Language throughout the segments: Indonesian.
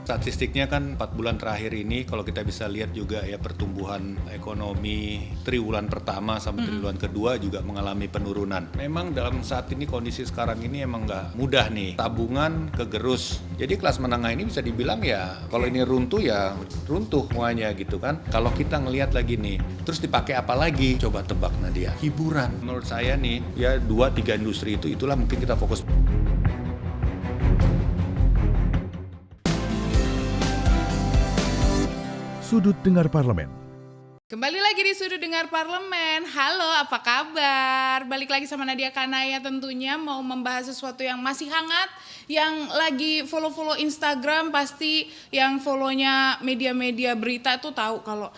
Statistiknya kan 4 bulan terakhir ini kalau kita bisa lihat juga ya pertumbuhan ekonomi triwulan pertama sampai triwulan kedua juga mengalami penurunan. Memang dalam saat ini kondisi sekarang ini emang nggak mudah nih. Tabungan kegerus. Jadi kelas menengah ini bisa dibilang ya kalau ini runtuh ya runtuh semuanya gitu kan. Kalau kita ngelihat lagi nih, terus dipakai apa lagi? Coba tebak Nadia. Hiburan. Menurut saya nih ya 2-3 industri itulah mungkin kita fokus. Sudut Dengar Parlemen. Kembali lagi di Sudut Dengar Parlemen. Halo, apa kabar? Balik lagi sama Nadia Kanaya tentunya mau membahas sesuatu yang masih hangat. Yang lagi follow-follow Instagram pasti yang follow-nya media-media berita itu tahu kalau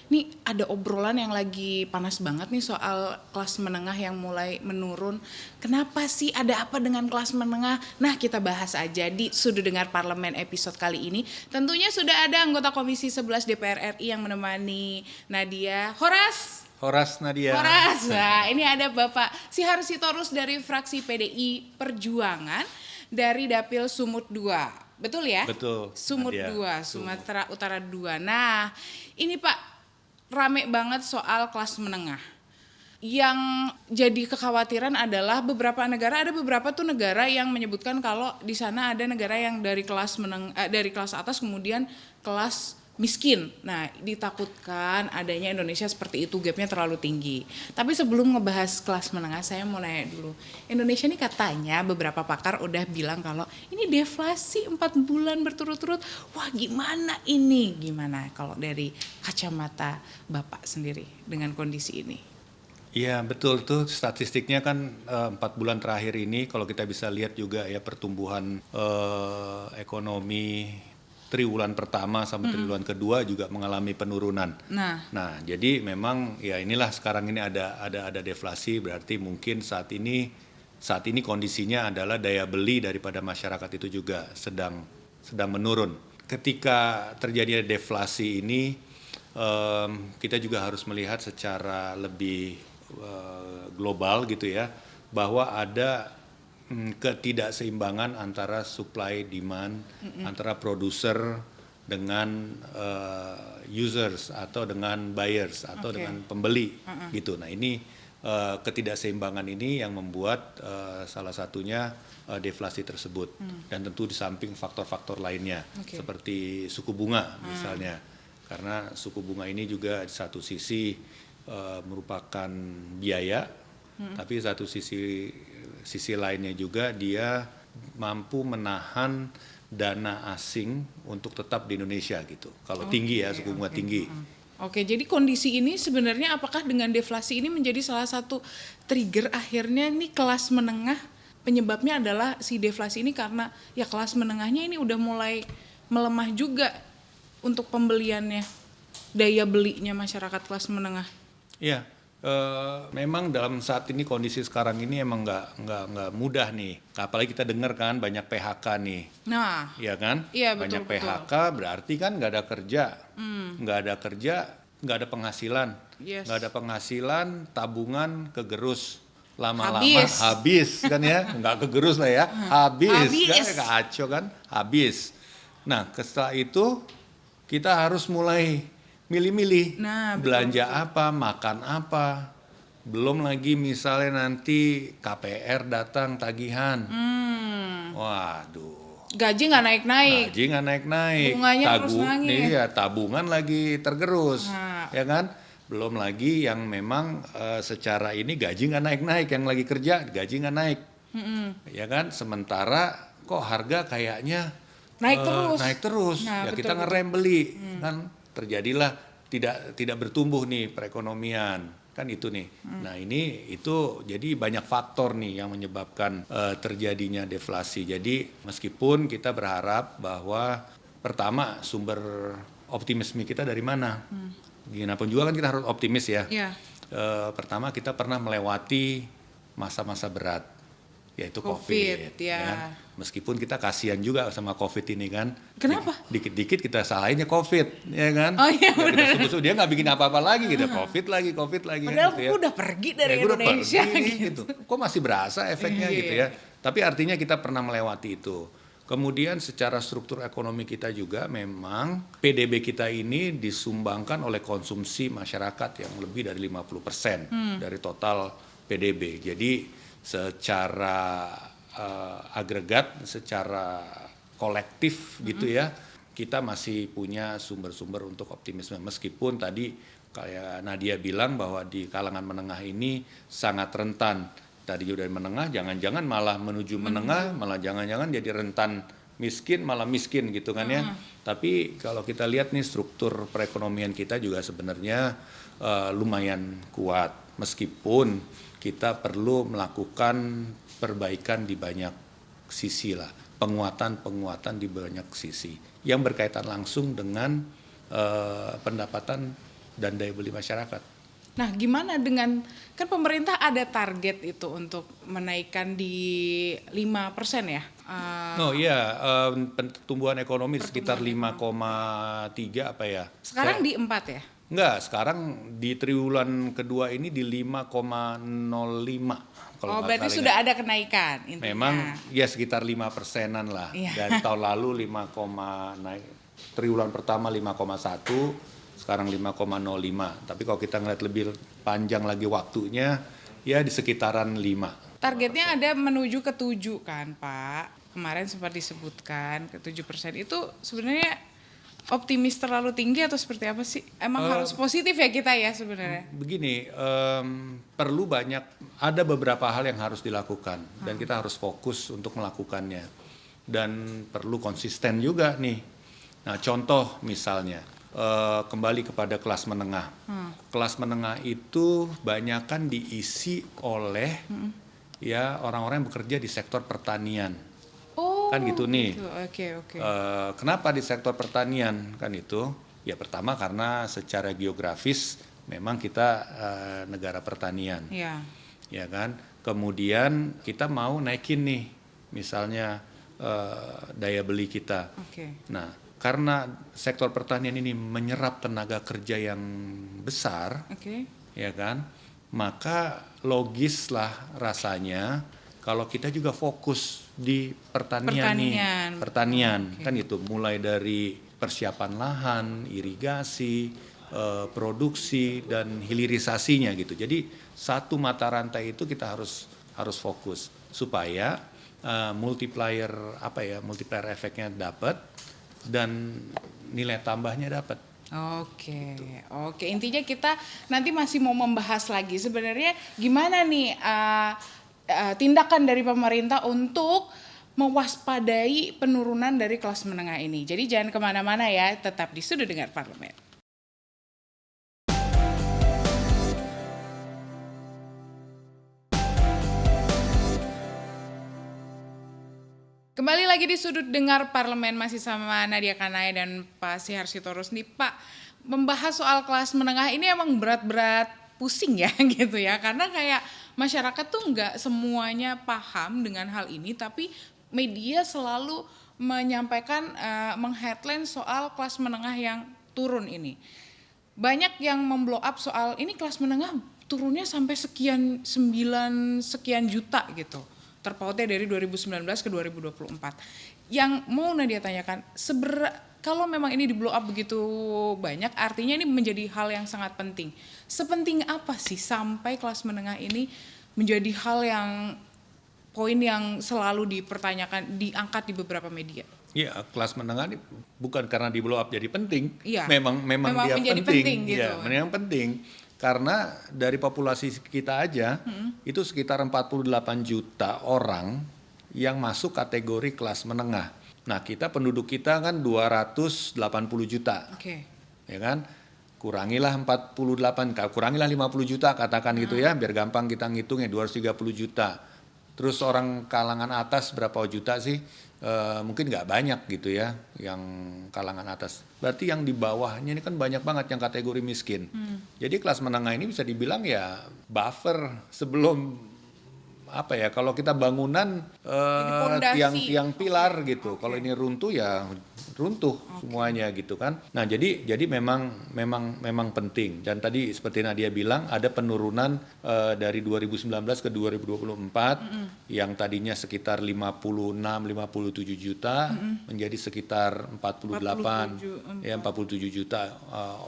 nih ada obrolan yang lagi panas banget nih soal kelas menengah yang mulai menurun. Kenapa sih, ada apa dengan kelas menengah? Nah, kita bahas aja di Sudut Dengar Parlemen episode kali ini. Tentunya sudah ada anggota Komisi 11 DPR RI yang menemani Nadia. Horas Nadia. Horas. Nah, ini ada Bapak Syihar Sitorus dari fraksi PDI Perjuangan dari Dapil Sumut 2. Betul ya? Betul. Sumut Nadia. 2, Sumatera Utara 2. Nah, ini Pak, rame banget soal kelas menengah. Yang jadi kekhawatiran adalah beberapa negara, ada beberapa tuh negara yang menyebutkan kalau di sana ada negara yang dari kelas dari kelas atas kemudian kelas miskin. Nah, ditakutkan adanya Indonesia seperti itu, gapnya terlalu tinggi. Tapi sebelum ngebahas kelas menengah, saya mau nanya dulu. Indonesia ini katanya beberapa pakar udah bilang kalau ini deflasi 4 bulan berturut-turut. Wah, gimana ini? Gimana kalau dari kacamata Bapak sendiri dengan kondisi ini? Iya betul tuh, statistiknya kan 4 bulan terakhir ini kalau kita bisa lihat juga ya pertumbuhan ekonomi triwulan pertama sampai triwulan kedua juga mengalami penurunan. Nah, jadi memang ya inilah sekarang ini ada deflasi, berarti mungkin saat ini kondisinya adalah daya beli daripada masyarakat itu juga sedang menurun. Ketika terjadi deflasi ini kita juga harus melihat secara lebih global gitu ya, bahwa ada ketidakseimbangan antara supply demand antara produser dengan users atau dengan buyers atau dengan pembeli gitu. Nah, ini ketidakseimbangan ini yang membuat salah satunya deflasi tersebut. Dan tentu di samping faktor-faktor lainnya seperti suku bunga misalnya. Karena suku bunga ini juga di satu sisi merupakan biaya, tapi satu sisi lainnya juga dia mampu menahan dana asing untuk tetap di Indonesia gitu. Kalau tinggi ya, suku bunga tinggi. Oke, jadi kondisi ini sebenarnya apakah dengan deflasi ini menjadi salah satu trigger akhirnya nih kelas menengah, penyebabnya adalah si deflasi ini karena ya kelas menengahnya ini udah mulai melemah juga untuk pembeliannya, daya belinya masyarakat kelas menengah. Iya. Memang dalam saat ini kondisi sekarang ini emang nggak mudah nih. Apalagi kita dengar kan banyak PHK nih. Nah, iya kan? Iya, banyak betul. PHK berarti kan nggak ada kerja, nggak ada penghasilan, nggak ada penghasilan, tabungan kegerus. Lama-lama habis kan ya, nggak kegerus lah ya, habis. Kan kacau kan, habis. Nah, setelah itu kita harus mulai milih-milih, belanja apa, makan apa. Belum lagi misalnya nanti KPR datang tagihan. Waduh. Gaji nggak naik-naik. Bunganya terus nangis. Iya, tabungan lagi tergerus, ya kan? Belum lagi yang memang secara ini gaji nggak naik-naik, yang lagi kerja gaji nggak naik, ya kan? Sementara kok harga kayaknya naik terus. Nah, ya betul, kita ngerem beli, kan? Terjadilah tidak bertumbuh nih perekonomian, kan itu nih. Nah, itu jadi banyak faktor nih yang menyebabkan terjadinya deflasi. Jadi meskipun kita berharap bahwa pertama sumber optimisme kita dari mana? Gimana pun juga kan kita harus optimis ya. Pertama kita pernah melewati masa-masa berat, yaitu COVID ya kan? Meskipun kita kasihan juga sama COVID ini kan. Kenapa? Dikit-dikit kita salahinnya COVID, ya kan? Oh iya, ya, kita dia nggak bikin apa-apa lagi, kita COVID lagi. Padahal gitu ya. udah pergi dari Indonesia gitu. Kok masih berasa efeknya gitu ya. Tapi artinya kita pernah melewati itu. Kemudian secara struktur ekonomi kita juga memang PDB kita ini disumbangkan oleh konsumsi masyarakat yang lebih dari 50% dari total PDB. Jadi secara agregat, secara kolektif gitu ya, kita masih punya sumber-sumber untuk optimisme. Meskipun tadi kayak Nadia bilang bahwa di kalangan menengah ini sangat rentan. Tadi udah menengah, jangan-jangan malah menuju menengah, malah jangan-jangan jadi rentan miskin, malah miskin gitu kan ya. Tapi kalau kita lihat nih struktur perekonomian kita juga sebenarnya lumayan kuat. Meskipun kita perlu melakukan perbaikan di banyak sisi lah. Penguatan di banyak sisi. Yang berkaitan langsung dengan pendapatan dan daya beli masyarakat. Nah, gimana dengan, kan pemerintah ada target itu untuk menaikkan di 5% ya? Pertumbuhan ekonomi sekitar 5,3 apa ya? Sekarang di 4 ya? Enggak, sekarang di triwulan kedua ini di 5,05. Berarti sudah ada kenaikan intinya. Memang ya sekitar 5%-an lah. Dari tahun lalu triwulan pertama 5,1. Sekarang 5,05. Tapi kalau kita ngeliat lebih panjang lagi waktunya, ya di sekitaran 5. Targetnya ada menuju ke 7 kan Pak? Kemarin sempat disebutkan ke 7%. Itu sebenarnya optimis terlalu tinggi atau seperti apa sih? Emang harus positif ya kita ya sebenarnya? Begini, perlu ada beberapa hal yang harus dilakukan. Dan kita harus fokus untuk melakukannya. Dan perlu konsisten juga nih. Nah contoh misalnya, kembali kepada kelas menengah. Kelas menengah itu banyakan diisi oleh ya orang-orang yang bekerja di sektor pertanian. Kan gitu nih. Oke. Kenapa di sektor pertanian kan itu? Ya pertama karena secara geografis memang kita negara pertanian. Ya kan? Kemudian kita mau naikin nih misalnya daya beli kita. Nah, karena sektor pertanian ini menyerap tenaga kerja yang besar, ya kan, maka logis lah rasanya kalau kita juga fokus di pertanian. Kan itu mulai dari persiapan lahan, irigasi, produksi dan hilirisasinya gitu. Jadi satu mata rantai itu kita harus fokus supaya multiplier efeknya dapat. Dan nilai tambahnya dapat. Oke. Intinya kita nanti masih mau membahas lagi sebenarnya gimana nih tindakan dari pemerintah untuk mewaspadai penurunan dari kelas menengah ini. Jadi jangan kemana-mana ya, tetap di Sudut Dengar Parlemen. Kembali lagi di Sudut Dengar Parlemen, masih sama Nadia Kanaya dan Pak Sihar Sitorus nih. Pak, membahas soal kelas menengah ini emang berat-berat pusing ya gitu ya. Karena kayak masyarakat tuh nggak semuanya paham dengan hal ini, tapi media selalu menyampaikan meng-headline soal kelas menengah yang turun ini. Banyak yang memblow up soal ini kelas menengah turunnya sampai sekian juta gitu. Terpautnya dari 2019 ke 2024. Yang mau Nadia tanyakan, kalau memang ini di blow up begitu banyak, artinya ini menjadi hal yang sangat penting. Sepenting apa sih sampai kelas menengah ini menjadi hal yang poin yang selalu dipertanyakan, diangkat di beberapa media? Iya, kelas menengah ini bukan karena di blow up jadi penting. Iya, memang dia penting gitu. Ya, memang penting. Karena dari populasi kita aja itu sekitar 48 juta orang yang masuk kategori kelas menengah. Nah, penduduk kita kan 280 juta. Ya kan? Kurangilah 50 juta katakan gitu ya, biar gampang kita ngitungnya 230 juta. Terus orang kalangan atas berapa juta sih? Mungkin nggak banyak gitu ya yang kalangan atas. Berarti yang di bawahnya ini kan banyak banget yang kategori miskin. Jadi kelas menengah ini bisa dibilang ya buffer sebelum kalau kita bangunan tiang pilar gitu. Kalau ini runtuh ya runtuh semuanya gitu kan. Nah, jadi memang penting. Dan tadi seperti Nadia bilang ada penurunan dari 2019 ke 2024 yang tadinya sekitar 56 57 juta menjadi sekitar 47 juta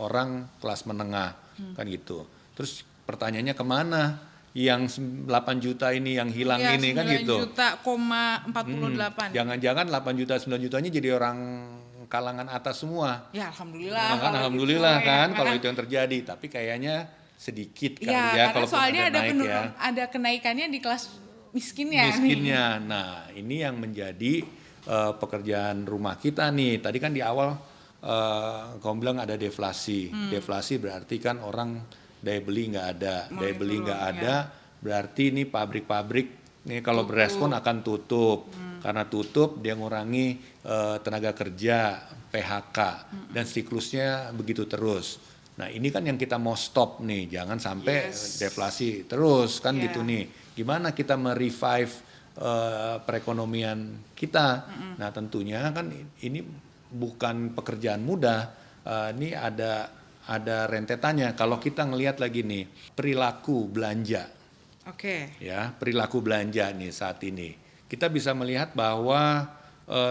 orang kelas menengah kan gitu. Terus pertanyaannya kemana yang 8 juta ini yang hilang ini kan gitu. 9 juta,48. Jangan-jangan 8 juta 9 jutanya jadi orang kalangan atas semua. Ya alhamdulillah. Nah, kan alhamdulillah gitu, kan kalau itu yang terjadi, tapi kayaknya sedikit kali ya kalau soalnya ada naik ya. Ada kenaikannya di kelas miskinnya. Nah, ini yang menjadi pekerjaan rumah kita nih. Tadi kan di awal kamu bilang ada deflasi. Deflasi berarti kan orang daya beli nggak ada, berarti ini pabrik-pabrik nih kalau berespon akan tutup, karena tutup dia ngurangi tenaga kerja, PHK, dan siklusnya begitu terus. Nah ini kan yang kita mau stop nih, jangan sampai deflasi terus kan gitu nih. Gimana kita merevive perekonomian kita? Nah tentunya kan ini bukan pekerjaan mudah, ini ada rentetannya. Kalau kita ngelihat lagi nih perilaku belanja, ya perilaku belanja nih saat ini, kita bisa melihat bahwa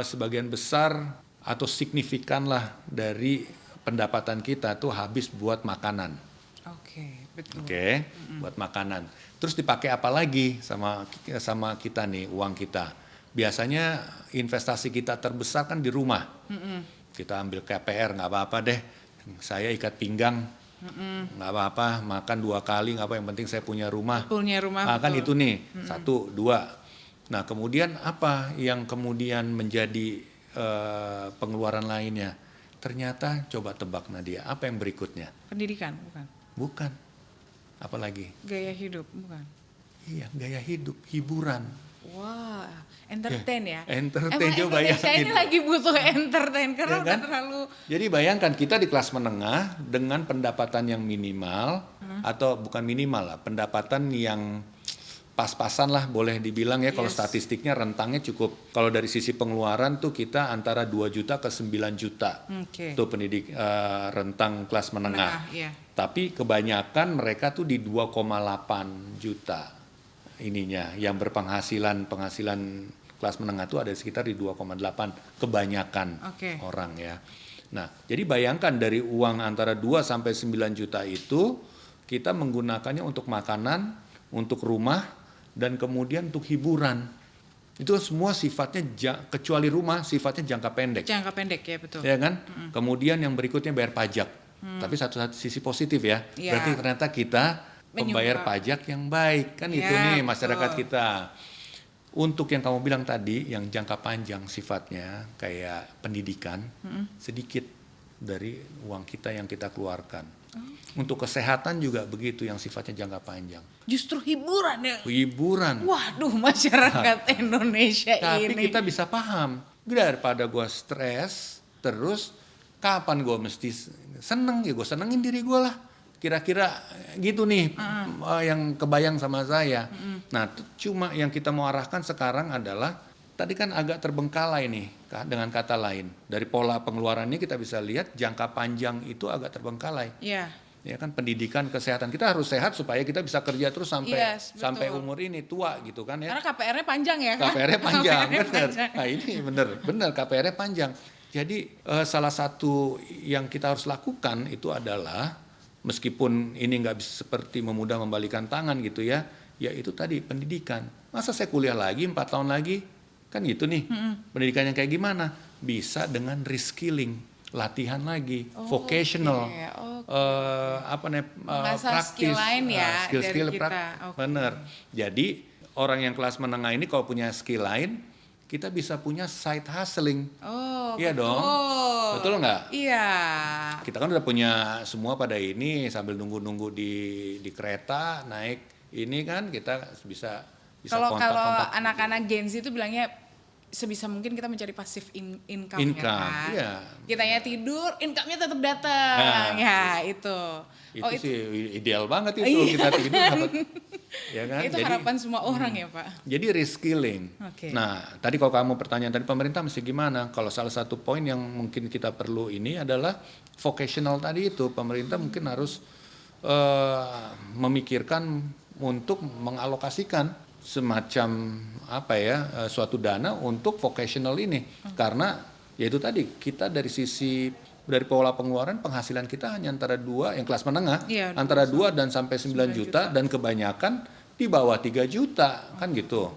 sebagian besar atau signifikan lah dari pendapatan kita tuh habis buat makanan. Betul. Buat makanan. Terus dipakai apa lagi sama kita nih uang kita? Biasanya investasi kita terbesar kan di rumah. Kita ambil KPR nggak apa-apa deh. Saya ikat pinggang, nggak apa-apa, makan 2 kali, nggak apa, yang penting saya punya rumah. Kan itu nih, 1, 2. Nah kemudian apa yang kemudian menjadi pengeluaran lainnya? Ternyata coba tebak Nadia, apa yang berikutnya? Pendidikan, Bukan. Apalagi? Gaya hidup, bukan? Iya, gaya hidup, hiburan. Wah, entertain ya. Entertain, coba Indonesia ini lagi butuh entertain karena udah terlalu. Jadi bayangkan kita di kelas menengah dengan pendapatan yang minimal atau bukan minimal lah, pendapatan yang pas-pasan lah boleh dibilang ya. Kalau statistiknya rentangnya cukup. Kalau dari sisi pengeluaran tuh kita antara 2 juta ke 9 juta. Tuh rentang kelas menengah. Tapi kebanyakan mereka tuh di 2,8 juta. Ininya yang berpenghasilan kelas menengah itu ada sekitar di 2,8 kebanyakan orang ya. Nah, jadi bayangkan dari uang antara 2 sampai 9 juta itu kita menggunakannya untuk makanan, untuk rumah, dan kemudian untuk hiburan. Itu semua sifatnya kecuali rumah sifatnya jangka pendek. Jangka pendek ya, betul. Ya kan? Kemudian yang berikutnya bayar pajak. Tapi satu sisi positif ya. Berarti ternyata kita pembayar pajak yang baik kan itu nih masyarakat kita. Untuk yang kamu bilang tadi yang jangka panjang sifatnya kayak pendidikan sedikit dari uang kita yang kita keluarkan. Untuk kesehatan juga begitu yang sifatnya jangka panjang. Justru hiburan ya. Hiburan. Waduh masyarakat Indonesia Tapi ini. kita bisa paham daripada gue stres terus kapan gue mesti seneng ya gue senengin diri gue lah. Kira-kira gitu nih yang kebayang sama saya. Nah cuma yang kita mau arahkan sekarang adalah tadi kan agak terbengkalai nih dengan kata lain. Dari pola pengeluarannya kita bisa lihat jangka panjang itu agak terbengkalai. Ya kan pendidikan, kesehatan kita harus sehat supaya kita bisa kerja terus sampai umur ini tua gitu kan ya. Karena KPR-nya panjang ya. KPR-nya panjang, benar. Nah ini benar KPR-nya panjang. Jadi salah satu yang kita harus lakukan itu adalah meskipun ini nggak bisa seperti memudah membalikan tangan gitu ya, ya itu tadi pendidikan. Masa saya kuliah lagi 4 tahun lagi? Kan gitu nih. Pendidikan yang kayak gimana? Bisa dengan reskilling, latihan lagi, vocational, praktis, skill lain ya skill dari kita. Bener. Jadi orang yang kelas menengah ini kalau punya skill lain, kita bisa punya side hustling. Iya betul. Dong. Betul nggak? Iya. Kita kan udah punya semua pada ini sambil nunggu di kereta naik ini kan kita bisa Kalau kontak-kontak. anak-anak Gen Z itu bilangnya sebisa mungkin kita mencari passive income ya Income, kan. iya. Kitanya tidur, income-nya tetap datang. Ya, itu. Itu sih ideal banget itu, kita tidur dapat. Ya kan? Itu harapan semua orang ya Pak. Jadi reskilling. Oke. Nah, tadi kalau kamu pertanyaan tadi pemerintah mesti gimana? Kalau salah satu poin yang mungkin kita perlu ini adalah vocational tadi itu. Pemerintah mungkin harus memikirkan untuk mengalokasikan semacam suatu dana untuk vocational ini. Karena yaitu tadi kita dari pola pengeluaran penghasilan kita hanya antara 2 yang kelas menengah, antara 2 dan sampai 9 juta dan kebanyakan di bawah 3 juta kan gitu.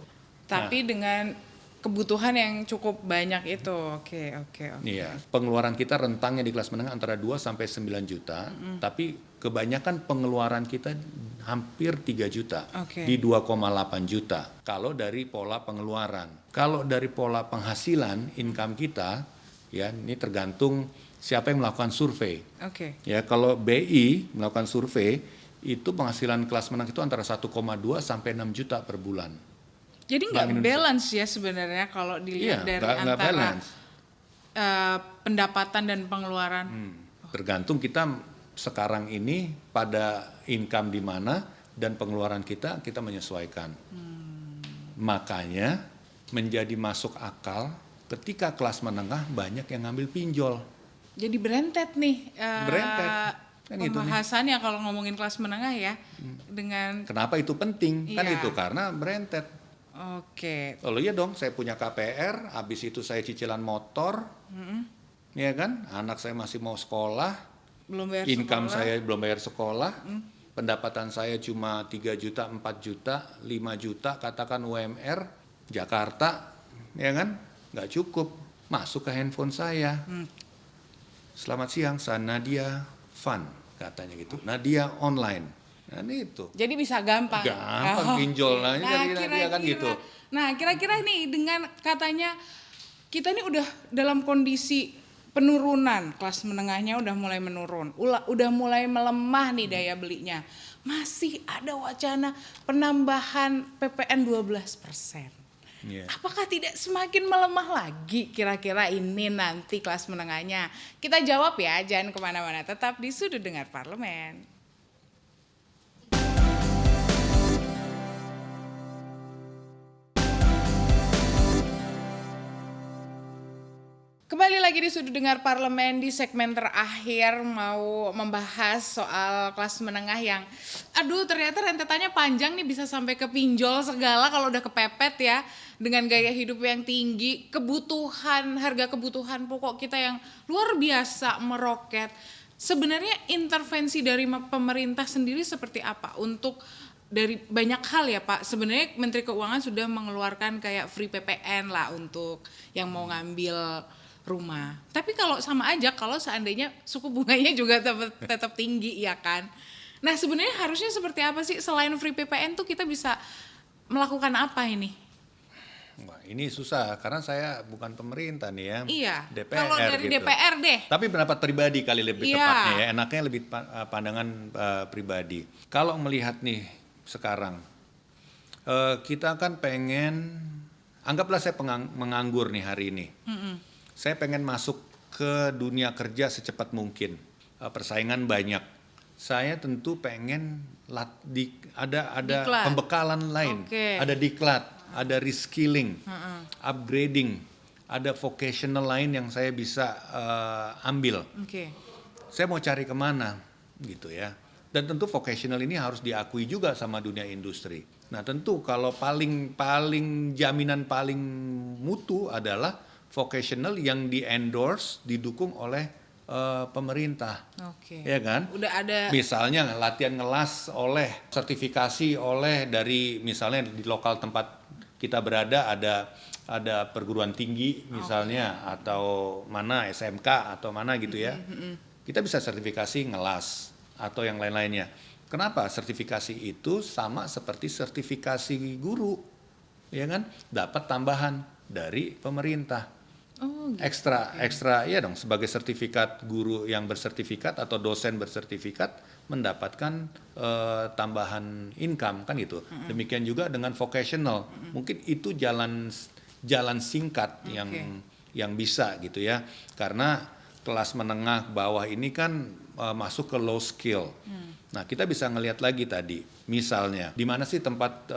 Tapi dengan kebutuhan yang cukup banyak itu. Oke. Iya, pengeluaran kita rentangnya di kelas menengah antara 2 sampai 9 juta, tapi kebanyakan pengeluaran kita hampir 3 juta, di 2,8 juta. Kalau dari pola pengeluaran. Kalau dari pola penghasilan, income kita, ya ini tergantung siapa yang melakukan survei. Ya, kalau BI melakukan survei, itu penghasilan kelas menengah itu antara 1,2 sampai 6 juta per bulan. Jadi nggak balance ya sebenarnya kalau dilihat dari antara pendapatan dan pengeluaran. Tergantung kita sekarang ini pada income di mana dan pengeluaran kita menyesuaikan. Makanya menjadi masuk akal ketika kelas menengah banyak yang ngambil pinjol. Jadi berentet nih. Berentet. Kan pembahasannya kalau ngomongin kelas menengah ya. Dengan kenapa itu penting? Kan itu karena berentet. Oh iya dong, saya punya KPR, habis itu saya cicilan motor, ya kan? Anak saya masih mau sekolah, income saya belum bayar sekolah, pendapatan saya cuma 3 juta, 4 juta, 5 juta, katakan UMR, Jakarta, ya kan? Nggak cukup, masuk ke handphone saya. Selamat siang, saya Nadia Fun, katanya gitu. Nadia online. Nah itu. Jadi bisa gampang. Pinjol lah. Kira-kira kan gitu. Nah kira-kira nih dengan katanya kita ini udah dalam kondisi penurunan, kelas menengahnya udah mulai menurun, udah mulai melemah nih daya belinya. Masih ada wacana penambahan PPN 12%. Apakah tidak semakin melemah lagi kira-kira ini nanti kelas menengahnya? Kita jawab ya, jangan kemana-mana, tetap di Sudut Dengar Parlemen. Kembali lagi di Sudut Dengar Parlemen, di segmen terakhir mau membahas soal kelas menengah yang ternyata rentetannya panjang nih, bisa sampai ke pinjol segala kalau udah kepepet ya, dengan gaya hidup yang tinggi, harga kebutuhan pokok kita yang luar biasa meroket. Sebenarnya intervensi dari pemerintah sendiri seperti apa untuk dari banyak hal ya Pak? Sebenarnya Menteri Keuangan sudah mengeluarkan kayak free PPN lah untuk yang mau ngambil rumah. Tapi kalau sama aja kalau seandainya suku bunganya juga tetap tinggi ya kan. Nah sebenarnya harusnya seperti apa sih selain free PPN tuh kita bisa melakukan apa ini? Wah, ini susah karena saya bukan pemerintah nih ya. Iya. DPR kalau dari gitu. DPR deh. Tapi pendapat pribadi kali lebih tepatnya ya. Enaknya lebih pandangan pribadi. Kalau melihat nih sekarang kita kan pengen, anggaplah saya menganggur nih hari ini. Saya pengen masuk ke dunia kerja secepat mungkin. Persaingan banyak. Saya tentu pengen ada pembekalan lain. Ada diklat, ada reskilling, upgrading, ada vocational lain yang saya bisa ambil. Saya mau cari kemana gitu ya. Dan tentu vocational ini harus diakui juga sama dunia industri. Nah tentu kalau paling jaminan paling mutu adalah vocational yang di-endorse, didukung oleh pemerintah. Ya kan? Udah ada. Misalnya latihan ngelas sertifikasi dari misalnya di lokal tempat kita berada ada perguruan tinggi misalnya atau mana SMK atau mana gitu ya. Kita bisa sertifikasi ngelas atau yang lain-lainnya. Kenapa? Sertifikasi itu sama seperti sertifikasi guru. Ya kan? Dapat tambahan dari pemerintah. Gitu. Ekstra ya dong, sebagai sertifikat guru yang bersertifikat atau dosen bersertifikat mendapatkan tambahan income kan gitu. Demikian juga dengan vocational. Mungkin itu jalan jalan singkat yang bisa gitu ya. Karena kelas menengah bawah ini kan masuk ke low skill. Nah, kita bisa ngelihat lagi tadi, misalnya di mana sih tempat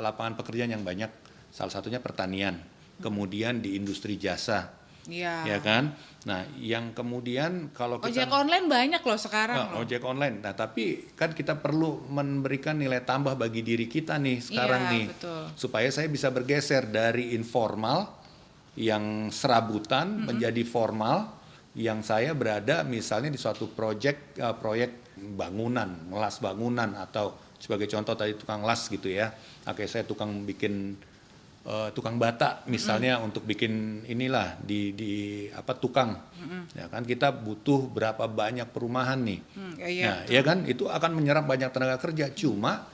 lapangan pekerjaan yang banyak? Salah satunya pertanian, kemudian di industri jasa. Ya kan? Nah, yang kemudian kalau kita ojek online banyak loh sekarang. ojek online. Nah, tapi kan kita perlu memberikan nilai tambah bagi diri kita nih sekarang nih. Betul. Supaya saya bisa bergeser dari informal yang serabutan menjadi formal, yang saya berada misalnya di suatu proyek bangunan, ngelas bangunan, atau sebagai contoh tadi tukang las gitu ya. Oke, saya tukang tukang bata misalnya untuk bikin inilah di tukang. Ya kan, kita butuh berapa banyak perumahan nih. Nah, ya kan, itu akan menyerap banyak tenaga kerja, cuma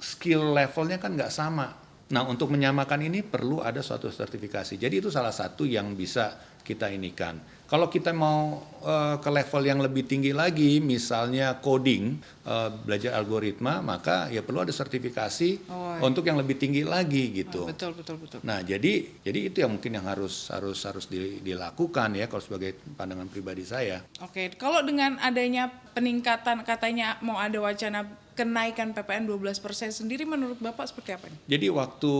skill levelnya kan nggak sama. Nah, untuk menyamakan ini perlu ada suatu sertifikasi. Jadi itu salah satu yang bisa kita inikan. Kalau kita mau ke level yang lebih tinggi lagi, misalnya coding, belajar algoritma, maka ya perlu ada sertifikasi untuk yang lebih tinggi lagi gitu. Betul. Nah, jadi itu yang mungkin yang harus dilakukan ya kalau sebagai pandangan pribadi saya. Oke, kalau dengan adanya peningkatan, katanya mau ada wacana kenaikan PPN 12% sendiri, menurut Bapak seperti apa nih? Jadi waktu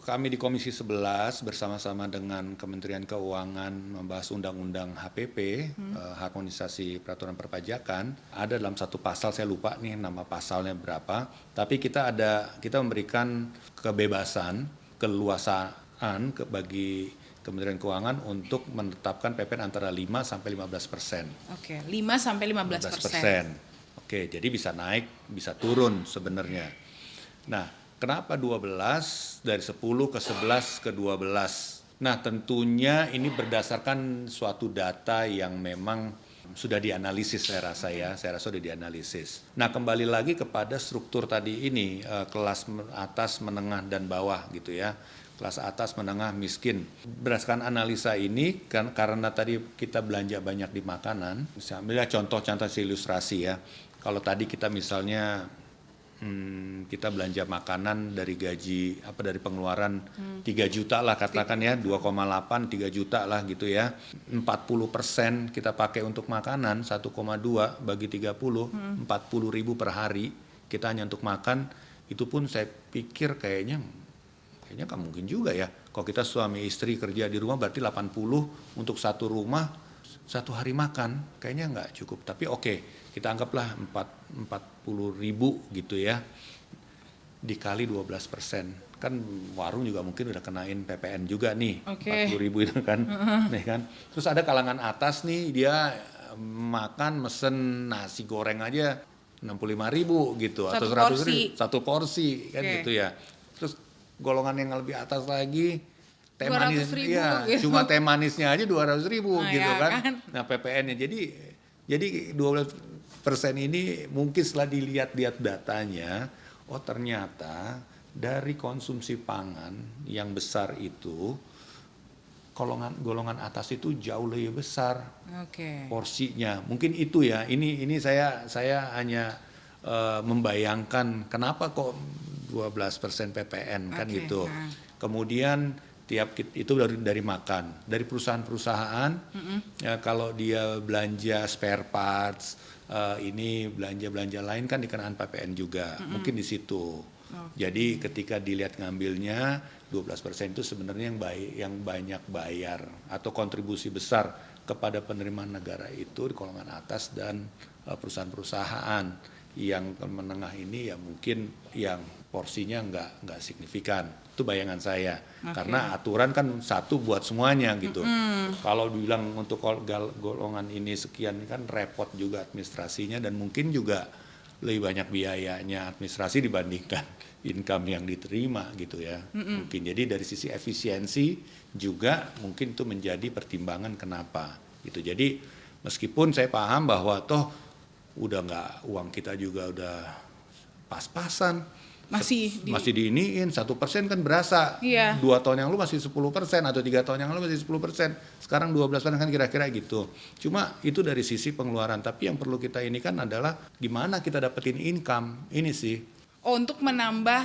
kami di Komisi 11 bersama-sama dengan Kementerian Keuangan membahas undang-undang HPP, harmonisasi peraturan perpajakan, ada dalam satu pasal, saya lupa nih nama pasalnya berapa, tapi kita memberikan kebebasan, keluasaan bagi Kementerian Keuangan untuk menetapkan PPN antara 5 sampai 15%. Oke, 5 sampai 15%. Oke, jadi bisa naik, bisa turun sebenarnya. Nah, kenapa 12 dari 10 ke 11 ke 12? Nah, tentunya ini berdasarkan suatu data yang memang sudah dianalisis, saya rasa sudah dianalisis. Nah, kembali lagi kepada struktur tadi ini, kelas atas, menengah, dan bawah gitu ya. Kelas atas, menengah, miskin. Berdasarkan analisa ini, kan karena tadi kita belanja banyak di makanan, misalnya contoh-contoh ilustrasi ya. Kalau tadi kita misalnya kita belanja makanan dari gaji dari pengeluaran 3 juta lah katakan ya, 2,8 3 juta lah gitu ya. 40% kita pakai untuk makanan, 1,2 bagi 30, 40 ribu per hari kita hanya untuk makan. Itu pun saya pikir kayaknya nggak mungkin juga ya. Kalau kita suami istri kerja di rumah berarti 80 untuk satu rumah, satu hari makan, kayaknya nggak cukup. Tapi oke, kita anggaplah 40 ribu gitu ya, dikali 12%. Kan warung juga mungkin udah kenain PPN juga nih, 40 ribu itu kan. Nih kan. Terus ada kalangan atas nih, dia makan mesen nasi goreng aja 65 ribu gitu, atau 100 ribu, satu porsi kan gitu ya. Terus golongan yang lebih atas lagi, teh manis, ya, gitu. Cuma teh manisnya aja 200 ribu gitu ya, kan. Nah, PPN-nya jadi 12% ini mungkin setelah dilihat datanya, oh ternyata dari konsumsi pangan yang besar itu, golongan atas itu jauh lebih besar porsinya. Mungkin itu ya. Ini saya hanya membayangkan kenapa kok 12% PPN kan gitu. Kemudian itu dari makan, dari perusahaan-perusahaan ya, kalau dia belanja spare parts, ini belanja lain kan dikenakan PPN juga, mungkin di situ. Jadi ketika dilihat ngambilnya 12% itu sebenarnya yang banyak bayar atau kontribusi besar kepada penerimaan negara itu di golongan atas dan perusahaan-perusahaan. Yang menengah ini ya mungkin yang porsinya nggak signifikan. Itu bayangan saya. Karena aturan kan satu buat semuanya gitu. Kalau dibilang untuk golongan ini sekian kan repot juga administrasinya, dan mungkin juga lebih banyak biayanya administrasi dibandingkan income yang diterima gitu ya. Mungkin jadi dari sisi efisiensi juga mungkin itu menjadi pertimbangan kenapa gitu. Jadi meskipun saya paham bahwa toh udah nggak, uang kita juga udah pas-pasan, masih diiniin 1% kan berasa. 2 tahun yang lalu masih 10% atau 3 tahun yang lalu masih 10%, sekarang 12% kan kira-kira gitu. Cuma itu dari sisi pengeluaran, tapi yang perlu kita ini kan adalah gimana kita dapetin income ini sih. Untuk menambah.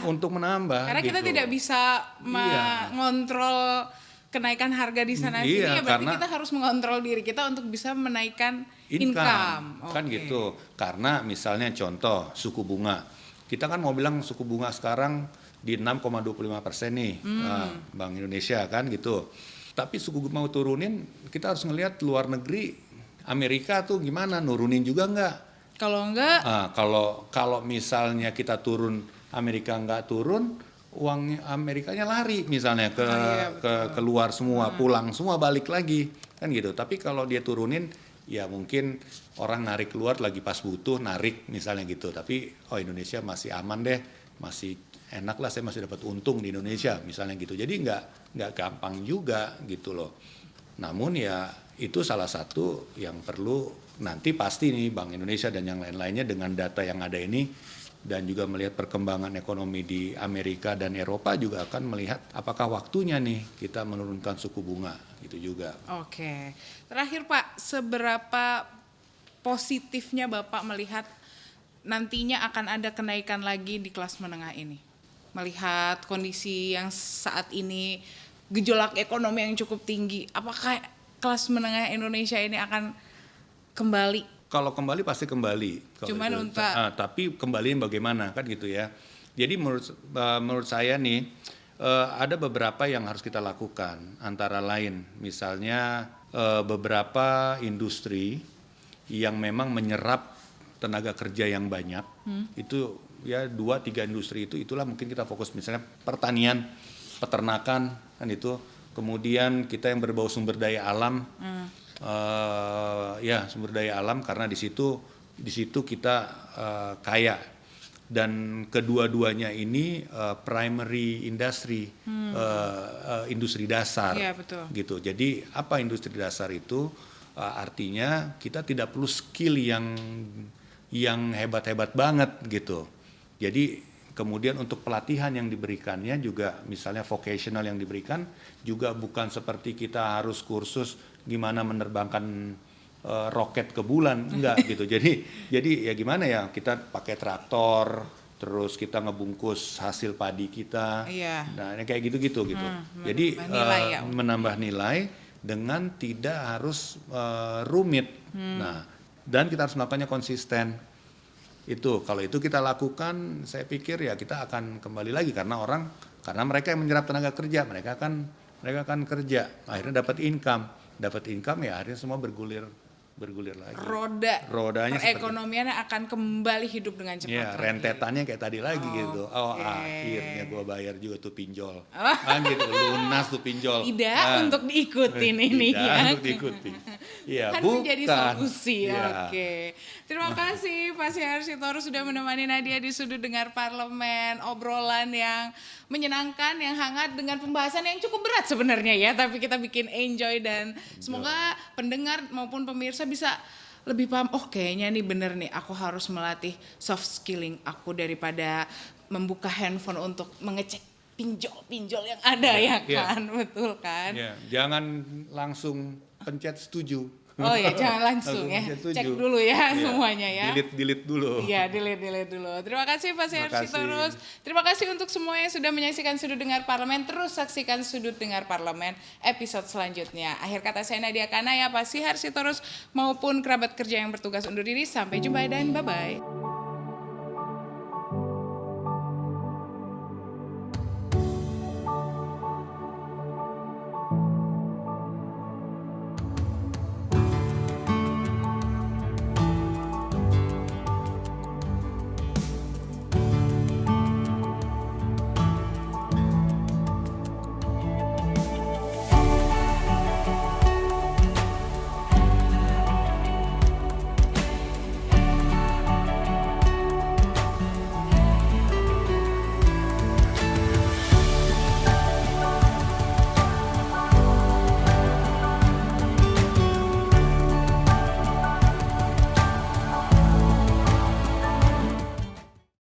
Karena gitu. kita tidak bisa mengontrol kenaikan harga di sana sini, ya berarti kita harus mengontrol diri kita untuk bisa menaikkan income. Kan gitu. Karena misalnya contoh suku bunga. Kita kan mau bilang suku bunga sekarang di 6,25% nih, Bank Indonesia kan gitu. Tapi suku bunga mau turunin, kita harus ngelihat luar negeri, Amerika tuh gimana, nurunin juga nggak? Kalau enggak, kalau misalnya kita turun, Amerika nggak turun, uang Amerikanya lari misalnya keluar semua, pulang semua, balik lagi kan gitu. Tapi kalau dia turunin, ya mungkin orang narik keluar lagi pas butuh narik misalnya gitu. Tapi Indonesia masih aman deh, masih enak lah, saya masih dapat untung di Indonesia misalnya gitu. Jadi nggak gampang juga gitu loh. Namun ya itu salah satu yang perlu nanti pasti nih Bank Indonesia dan yang lain-lainnya dengan data yang ada ini dan juga melihat perkembangan ekonomi di Amerika dan Eropa juga akan melihat apakah waktunya nih kita menurunkan suku bunga gitu juga. Oke. Terakhir Pak, seberapa positifnya Bapak melihat nantinya akan ada kenaikan lagi di kelas menengah ini? Melihat kondisi yang saat ini gejolak ekonomi yang cukup tinggi, apakah kelas menengah Indonesia ini akan kembali? Kalau kembali pasti kembali. Tapi kembaliin bagaimana kan gitu ya. Jadi menurut saya nih ada beberapa yang harus kita lakukan. Antara lain misalnya beberapa industri yang memang menyerap tenaga kerja yang banyak. Itu ya 2-3 industri itulah mungkin kita fokus, misalnya pertanian, peternakan kan itu. Kemudian kita yang berbau sumber daya alam. Sumber daya alam, karena di situ kita kaya, dan kedua-duanya ini primary industry, industri dasar, betul. Gitu. Jadi apa industri dasar itu? Artinya kita tidak perlu skill yang hebat-hebat banget gitu. Jadi kemudian untuk pelatihan yang diberikannya juga, misalnya vocational yang diberikan juga bukan seperti kita harus kursus gimana menerbangkan roket ke bulan, enggak gitu. Jadi ya gimana ya, kita pakai traktor, terus kita ngebungkus hasil padi kita. Nah, kayak gitu. Jadi menambah nilai dengan tidak harus rumit. Nah, dan kita harus melakukannya konsisten. Kalau itu kita lakukan, saya pikir ya kita akan kembali lagi, karena mereka yang menyerap tenaga kerja, mereka akan kerja, akhirnya dapat income ya akhirnya semua bergulir lagi. Rodanya perekonomian akan kembali hidup dengan cepat. Ya, rentetannya kayak tadi lagi gitu. Akhirnya gua bayar juga tuh pinjol. Gitu, lunas tuh pinjol. Tidak untuk diikutin ini ya. Untuk diikuti. Iya, kan menjadi solusi. Ya. Oke. Terima kasih Pak Syahar Sitorus sudah menemani Nadia di Sudut Dengar Parlemen. Obrolan yang menyenangkan, yang hangat, dengan pembahasan yang cukup berat sebenarnya ya, tapi kita bikin enjoy, dan semoga pendengar maupun pemirsa bisa lebih paham, kayaknya nih bener nih, aku harus melatih soft skilling aku daripada membuka handphone untuk mengecek pinjol yang ada kan. Betul kan? Jangan langsung pencet setuju. Jangan langsung ya. Cek dulu ya semuanya ya. Delete dulu. Iya, delete dulu. Terima kasih Pak Syahar Sitorus. Terima kasih untuk semua yang sudah menyaksikan Sudut Dengar Parlemen. Terus saksikan Sudut Dengar Parlemen episode selanjutnya. Akhir kata saya Nadia Kanaya, Pak Syahar Sitorus maupun kerabat kerja yang bertugas undur diri. Sampai jumpa dan bye-bye.